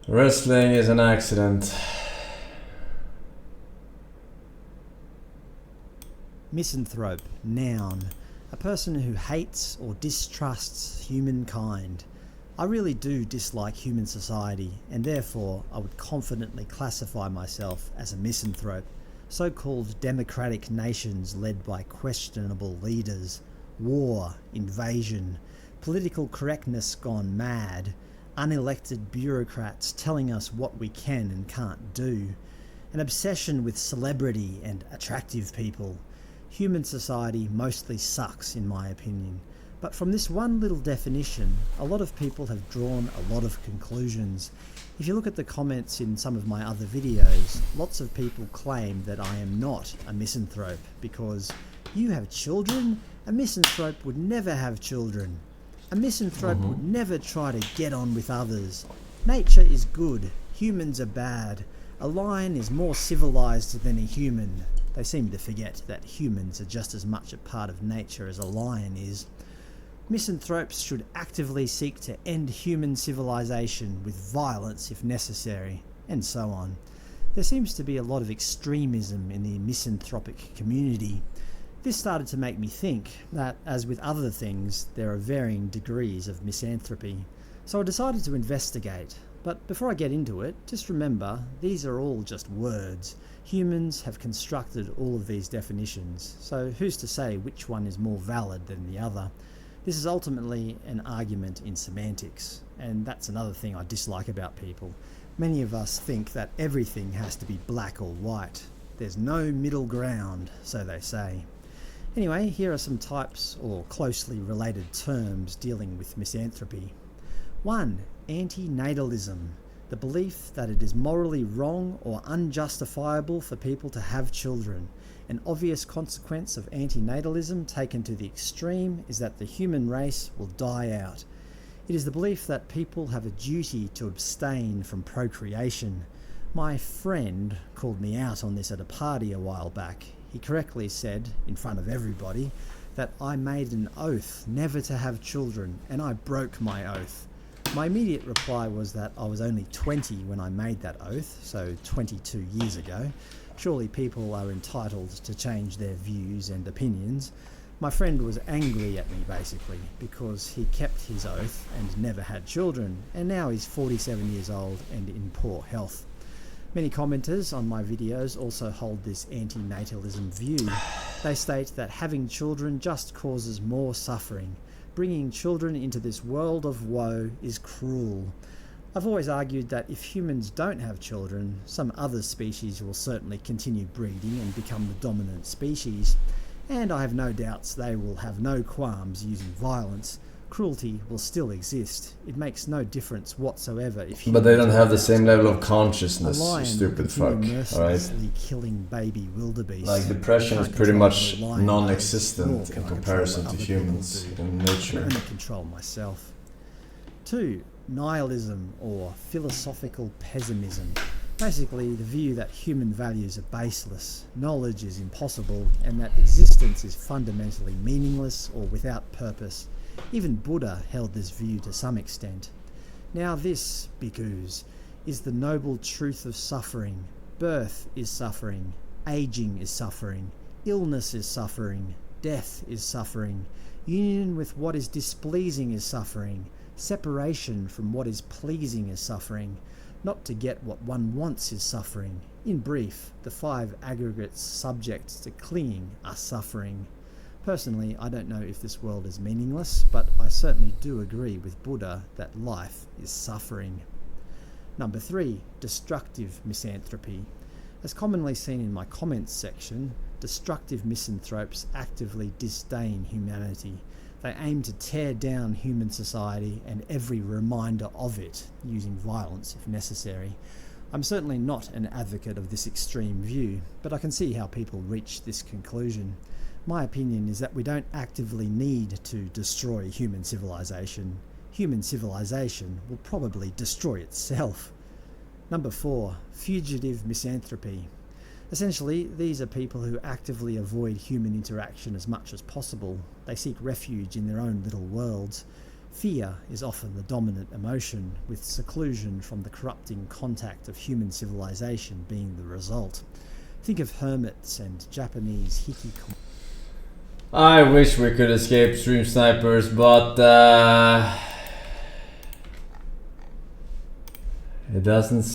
Wrestling is an accident. Misanthrope, noun. A person who hates or distrusts humankind. I really do dislike human society, and therefore I would confidently classify myself as a misanthrope. So-called democratic nations led by questionable leaders, war, invasion, political correctness gone mad, unelected bureaucrats telling us what we can and can't do, an obsession with celebrity and attractive people. Human society mostly sucks, in my opinion. But from this one little definition, a lot of people have drawn a lot of conclusions. If you look at the comments in some of my other videos, lots of people claim that I am not a misanthrope because you have children? A misanthrope would never have children. A misanthrope would never try to get on with others. Nature is good, humans are bad. A lion is more civilized than a human. They seem to forget that humans are just as much a part of nature as a lion is. Misanthropes should actively seek to end human civilization with violence if necessary, and so on. There seems to be a lot of extremism in the misanthropic community. This started to make me think that, as with other things, there are varying degrees of misanthropy. So I decided to investigate. But before I get into it, just remember, these are all just words. Humans have constructed all of these definitions, so who's to say which one is more valid than the other? This is ultimately an argument in semantics, and that's another thing I dislike about people. Many of us think that everything has to be black or white. There's no middle ground, so they say. Anyway, here are some types or closely related terms dealing with misanthropy. 1. Antinatalism. The belief that it is morally wrong or unjustifiable for people to have children. An obvious consequence of antinatalism taken to the extreme is that the human race will die out. It is the belief that people have a duty to abstain from procreation. My friend called me out on this at a party a while back. He correctly said, in front of everybody, that I made an oath never to have children, and I broke my oath. My immediate reply was that I was only 20 when I made that oath, so 22 years ago. Surely people are entitled to change their views and opinions. My friend was angry at me basically because he kept his oath and never had children, and now he's 47 years old and in poor health. Many commenters on my videos also hold this antinatalism view. They state that having children just causes more suffering. Bringing children into this world of woe is cruel. I've always argued that if humans don't have children, some other species will certainly continue breeding and become the dominant species, and I have no doubts they will have no qualms using violence. Cruelty will still exist. It makes no difference whatsoever if But they don't have the same level of a consciousness, you lion stupid will fuck, continue alright? mercilessly killing baby wildebeest. Like, depression I is can't pretty control much what a lion non-existent does, nor in can I comparison control to what other humans people do. in I can nature. only control myself. 2. Nihilism, or philosophical pessimism. Basically, the view that human values are baseless, knowledge is impossible, and that existence is fundamentally meaningless or without purpose. Even Buddha held this view to some extent. Now this, bhikkhus, is the noble truth of suffering. Birth is suffering, aging is suffering, illness is suffering, death is suffering, union with what is displeasing is suffering, separation from what is pleasing is suffering. Not to get what one wants is suffering. In brief, the 5 aggregates subject to clinging are suffering. Personally, I don't know if this world is meaningless, but I certainly do agree with Buddha that life is suffering. Number 3, destructive misanthropy. As commonly seen in my comments section, destructive misanthropes actively disdain humanity. They aim to tear down human society and every reminder of it, using violence if necessary. I'm certainly not an advocate of this extreme view, but I can see how people reach this conclusion. My opinion is that we don't actively need to destroy human civilization. Human civilization will probably destroy itself. Number 4, fugitive misanthropy. Essentially, these are people who actively avoid human interaction as much as possible. They seek refuge in their own little worlds. Fear is often the dominant emotion, with seclusion from the corrupting contact of human civilization being the result. Think of hermits and Japanese hikikomori. I wish we could escape stream snipers, but it doesn't